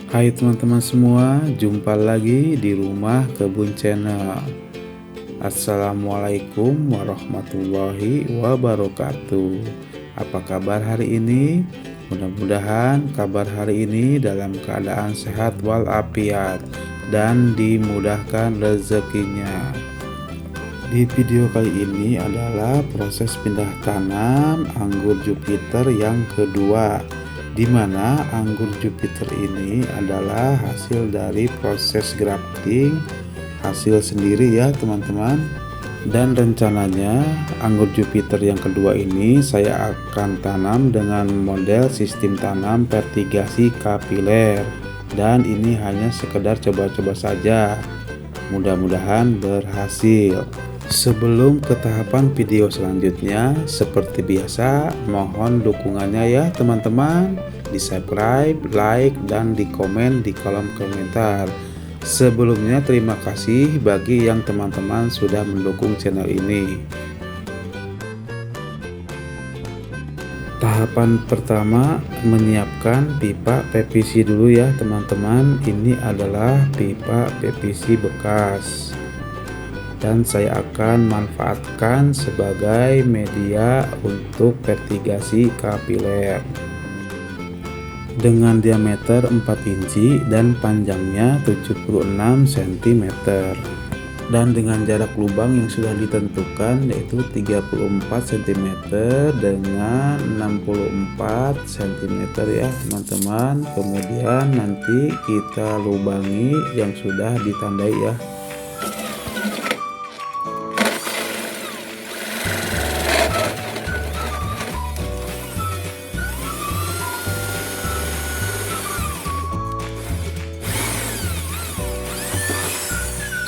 Hai teman-teman semua, jumpa lagi di Rumah Kebun Channel. Assalamualaikum warahmatullahi wabarakatuh. Apa kabar hari ini? Mudah-mudahan kabar hari ini dalam keadaan sehat walafiat dan dimudahkan rezekinya. Di video kali ini adalah proses pindah tanam anggur Jupiter yang kedua, di mana anggur Jupiter ini adalah hasil dari proses grafting hasil sendiri ya teman-teman. Dan rencananya anggur Jupiter yang kedua ini saya akan tanam dengan model sistem tanam vertigasi kapiler, dan ini hanya sekedar coba-coba saja, mudah-mudahan berhasil. Sebelum ke tahapan video selanjutnya, seperti biasa mohon dukungannya ya teman-teman, di subscribe, like, dan di komen di kolom komentar. Sebelumnya terima kasih bagi yang teman-teman sudah mendukung channel ini. Tahapan pertama, menyiapkan pipa PVC dulu ya teman-teman. Ini adalah pipa PVC bekas dan saya akan manfaatkan sebagai media untuk vertigasi kapiler dengan diameter 4 inci dan panjangnya 76 cm, dan dengan jarak lubang yang sudah ditentukan yaitu 34 cm dengan 64 cm ya teman-teman. Kemudian nanti kita lubangi yang sudah ditandai ya.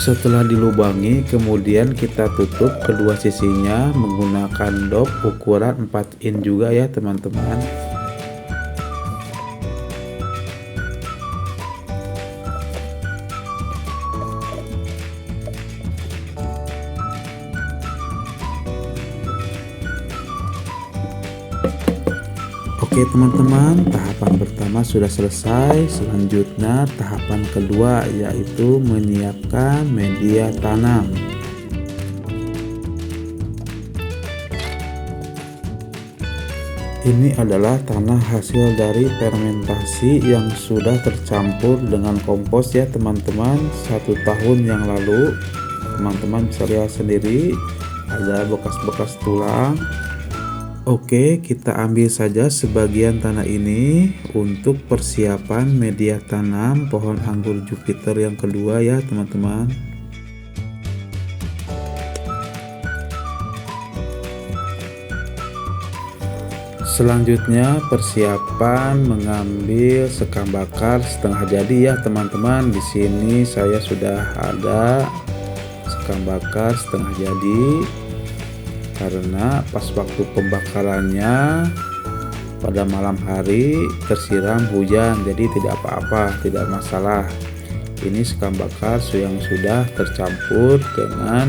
Setelah dilubangi, kemudian kita tutup kedua sisinya menggunakan dop ukuran 4 in juga ya teman-teman. Oke teman-teman, tahapan pertama sudah selesai. Selanjutnya tahapan kedua yaitu menyiapkan media tanam. Ini adalah tanah hasil dari fermentasi yang sudah tercampur dengan kompos ya teman-teman. 1 tahun yang lalu teman-teman bisa lihat sendiri ada bekas-bekas tulang. Oke, kita ambil saja sebagian tanah ini untuk persiapan media tanam pohon anggur Jupiter yang kedua ya teman-teman. Selanjutnya persiapan mengambil sekam bakar setengah jadi ya teman-teman. Di sini saya sudah ada sekam bakar setengah jadi, karena pas waktu pembakarannya pada malam hari tersiram hujan, jadi tidak apa-apa, tidak masalah. Ini sekam bakar yang sudah tercampur dengan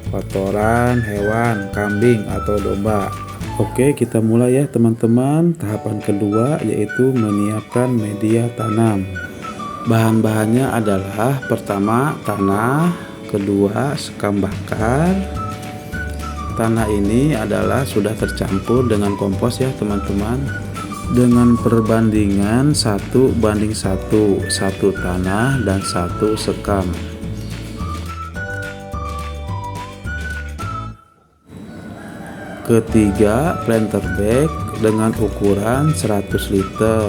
kotoran hewan, kambing atau domba. Oke, kita mulai ya teman-teman. Tahapan kedua yaitu menyiapkan media tanam. Bahan-bahannya adalah pertama tanah, kedua sekam bakar. Tanah ini adalah sudah tercampur dengan kompos ya teman-teman, dengan perbandingan 1:1, 1 tanah dan 1 sekam. Ketiga, planter bag dengan ukuran 100 liter.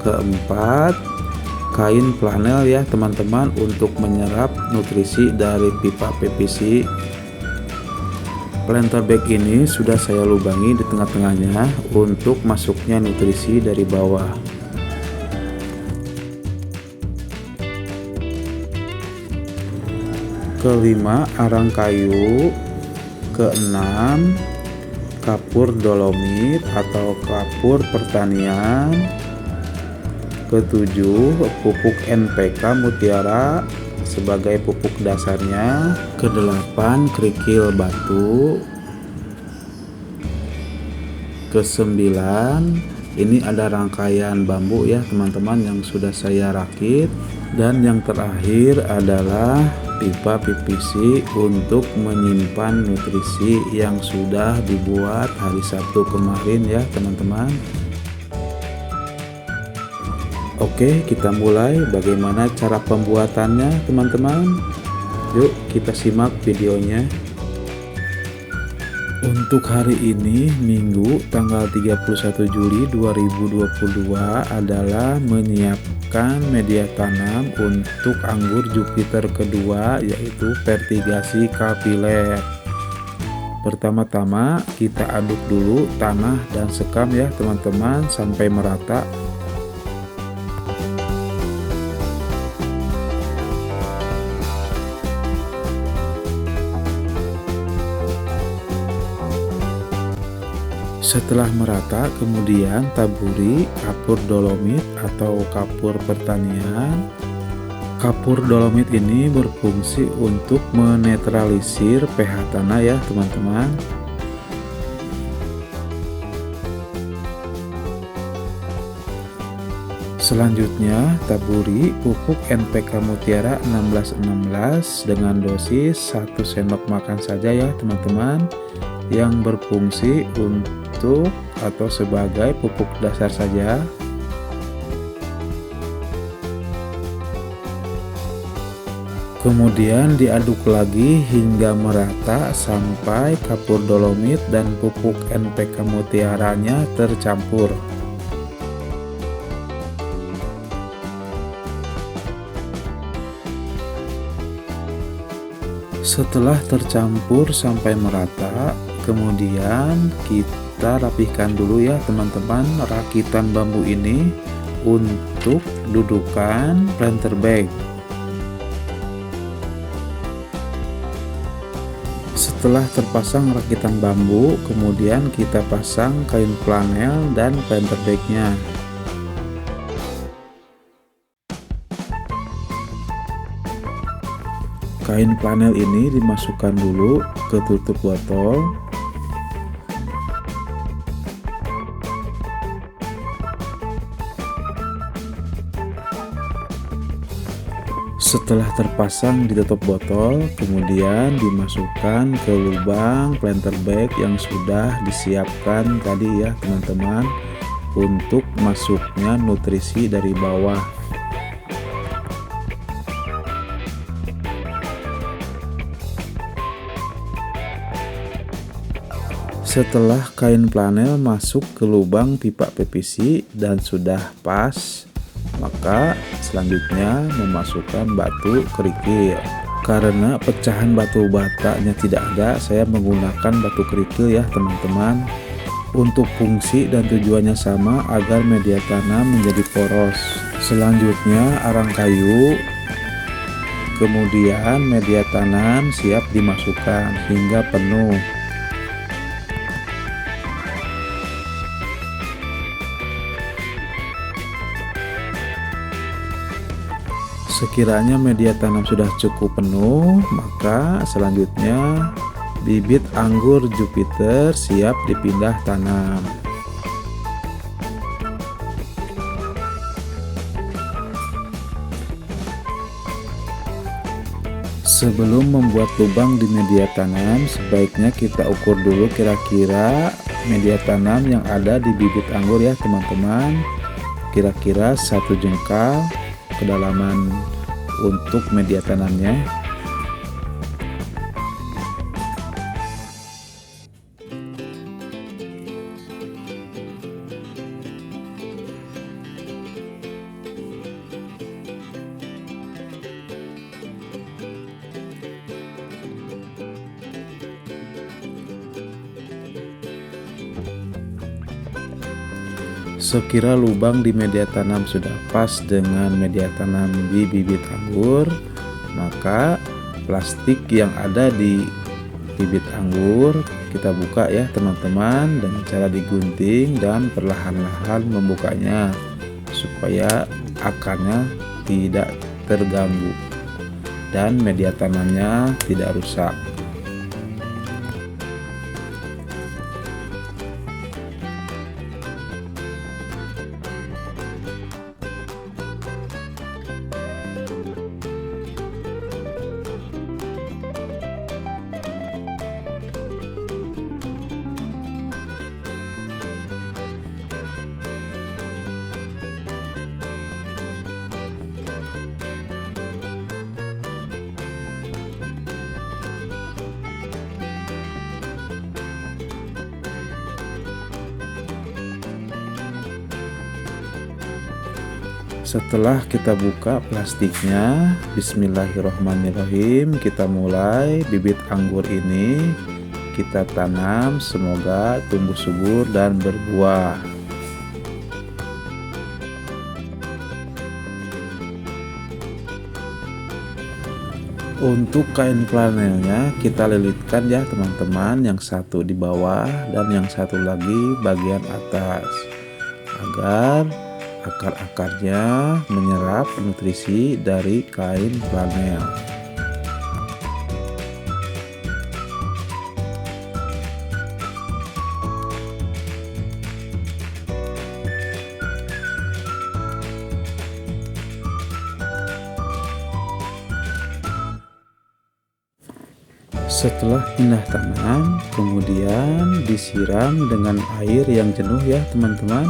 Keempat, kain flanel ya teman-teman untuk menyerap nutrisi dari pipa PVC. Planter bag ini sudah saya lubangi di tengah-tengahnya untuk masuknya nutrisi dari bawah. Kelima, arang kayu. Keenam, kapur dolomit atau kapur pertanian. Ketujuh, pupuk NPK mutiara sebagai pupuk dasarnya. Kedelapan, kerikil batu. Kesembilan, Ini ada rangkaian bambu ya teman-teman yang sudah saya rakit. Dan yang terakhir adalah pipa PVC untuk menyimpan nutrisi yang sudah dibuat hari Sabtu kemarin ya teman-teman. Oke, kita mulai. Bagaimana cara pembuatannya teman-teman? Yuk kita simak videonya. Untuk hari ini Minggu tanggal 31 Juli 2022 adalah menyiapkan media tanam untuk anggur Jupiter kedua, yaitu vertigasi kapiler. Pertama-tama kita aduk dulu tanah dan sekam ya teman-teman sampai merata. Setelah merata, kemudian taburi kapur dolomit atau kapur pertanian. Kapur dolomit ini berfungsi untuk menetralisir pH tanah ya teman-teman. Selanjutnya taburi pupuk NPK Mutiara 1616 dengan dosis 1 sendok makan saja ya teman-teman, yang berfungsi untuk atau sebagai pupuk dasar saja. Kemudian diaduk lagi hingga merata sampai kapur dolomit dan pupuk NPK Mutiaranya tercampur. Setelah tercampur sampai merata, kemudian kita rapihkan dulu ya teman-teman rakitan bambu ini untuk dudukan planter bag. Setelah terpasang rakitan bambu, kemudian kita pasang kain flanel dan planter bagnya. Kain flanel ini dimasukkan dulu ke tutup botol. Setelah terpasang di tutup botol, kemudian dimasukkan ke lubang planter bag yang sudah disiapkan tadi ya teman-teman, untuk masuknya nutrisi dari bawah. Setelah kain flanel masuk ke lubang pipa PVC dan sudah pas, maka selanjutnya memasukkan batu kerikil. Karena pecahan batu batanya tidak ada, saya menggunakan batu kerikil ya teman-teman. Untuk fungsi dan tujuannya sama, agar media tanam menjadi poros. Selanjutnya arang kayu, kemudian media tanam siap dimasukkan hingga penuh. Sekiranya media tanam sudah cukup penuh, maka selanjutnya bibit anggur Jupiter siap dipindah tanam. Sebelum membuat lubang di media tanam, sebaiknya kita ukur dulu kira-kira media tanam yang ada di bibit anggur ya teman-teman. Kira-kira 1 jengkal kedalaman untuk media tanamnya. Sekira lubang di media tanam sudah pas dengan media tanam di bibit anggur, maka plastik yang ada di bibit anggur kita buka ya teman-teman, dengan cara digunting dan perlahan-lahan membukanya supaya akarnya tidak terganggu dan media tanamnya tidak rusak. Setelah kita buka plastiknya, bismillahirrohmanirrohim, kita mulai bibit anggur ini kita tanam, semoga tumbuh subur dan berbuah. Untuk kain flanelnya kita lilitkan ya teman-teman, yang satu di bawah dan yang satu lagi bagian atas, agar akar-akarnya menyerap nutrisi dari kain flanel. Setelah pindah tanam, kemudian disiram dengan air yang jenuh ya teman-teman.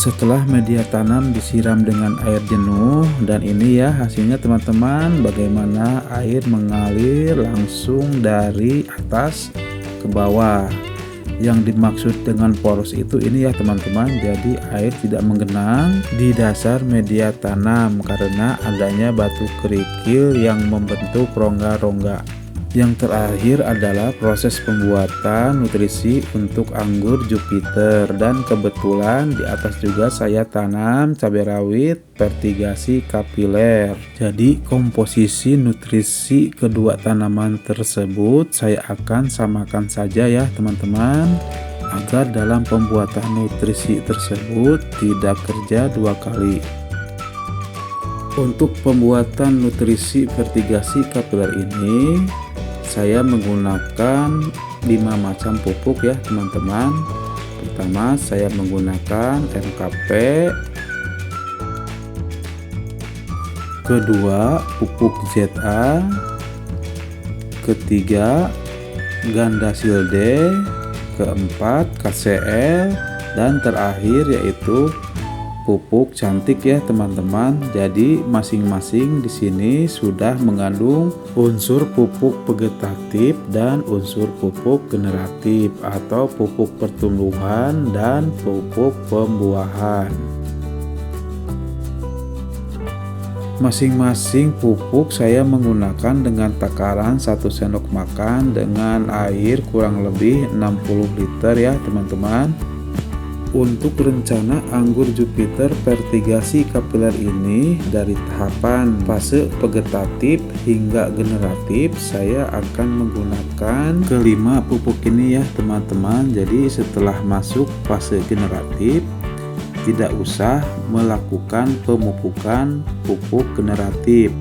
Setelah media tanam disiram dengan air jenuh, dan ini ya hasilnya teman-teman, bagaimana air mengalir langsung dari atas ke bawah. Yang dimaksud dengan poros itu ini ya teman-teman, jadi air tidak menggenang di dasar media tanam karena adanya batu kerikil yang membentuk rongga-rongga. Yang terakhir adalah proses pembuatan nutrisi untuk anggur Jupiter, dan kebetulan di atas juga saya tanam cabai rawit vertigasi kapiler. Jadi komposisi nutrisi kedua tanaman tersebut saya akan samakan saja ya teman-teman, agar dalam pembuatan nutrisi tersebut tidak kerja dua kali. Untuk pembuatan nutrisi vertigasi kapiler ini saya menggunakan 5 macam pupuk ya teman-teman. Pertama saya menggunakan MKP, kedua pupuk ZA, ketiga Gandasil D, keempat KCL, dan terakhir yaitu pupuk cantik ya teman-teman. Jadi masing-masing di sini sudah mengandung unsur pupuk vegetatif dan unsur pupuk generatif atau pupuk pertumbuhan dan pupuk pembuahan. Masing-masing pupuk saya menggunakan dengan takaran 1 sendok makan dengan air kurang lebih 60 liter ya teman-teman. Untuk rencana anggur Jupiter vertigasi kapiler ini, dari tahapan fase vegetatif hingga generatif, saya akan menggunakan kelima pupuk ini ya teman-teman. Jadi setelah masuk fase generatif, tidak usah melakukan pemupukan pupuk generatif.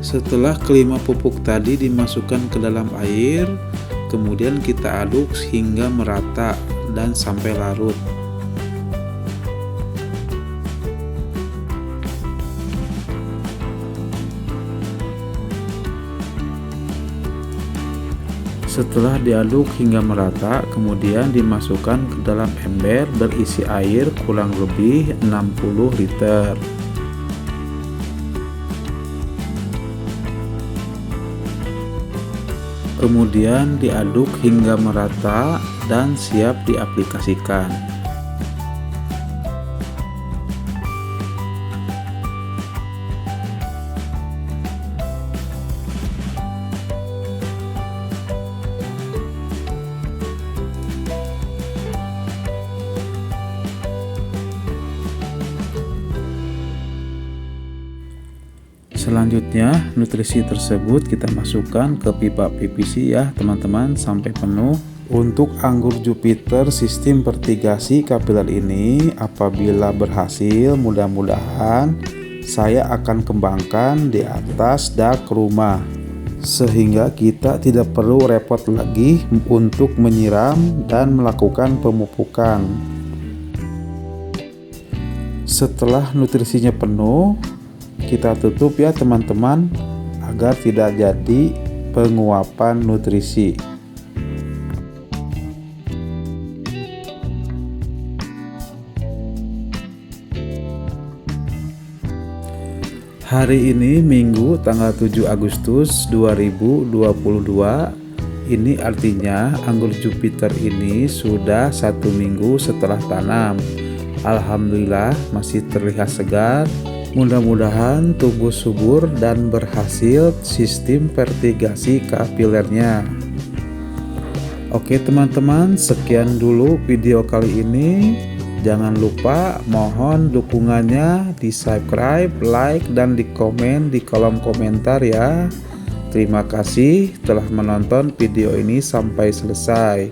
Setelah kelima pupuk tadi dimasukkan ke dalam air, kemudian kita aduk hingga merata dan sampai larut. Setelah diaduk hingga merata, kemudian dimasukkan ke dalam ember berisi air kurang lebih 60 liter. Kemudian diaduk hingga merata dan siap diaplikasikan. Selanjutnya nutrisi tersebut kita masukkan ke pipa PVC ya teman-teman sampai penuh. Untuk anggur Jupiter sistem vertigasi kapiler ini apabila berhasil, mudah-mudahan saya akan kembangkan di atas dak rumah, sehingga kita tidak perlu repot lagi untuk menyiram dan melakukan pemupukan. Setelah nutrisinya penuh, kita tutup ya teman-teman agar tidak jadi penguapan nutrisi. Hari ini Minggu tanggal 7 Agustus 2022. Ini artinya anggur Jupiter ini sudah 1 minggu setelah tanam. Alhamdulillah masih terlihat segar. Mudah-mudahan tumbuh subur dan berhasil sistem fertigasi kapilernya. Oke teman-teman, sekian dulu video kali ini. Jangan lupa mohon dukungannya di subscribe, like, dan di komen di kolom komentar ya. Terima kasih telah menonton video ini sampai selesai.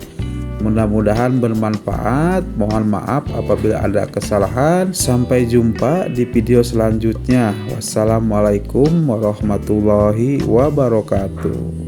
Mudah-mudahan bermanfaat. Mohon maaf apabila ada kesalahan. Sampai jumpa di video selanjutnya. Wassalamualaikum warahmatullahi wabarakatuh.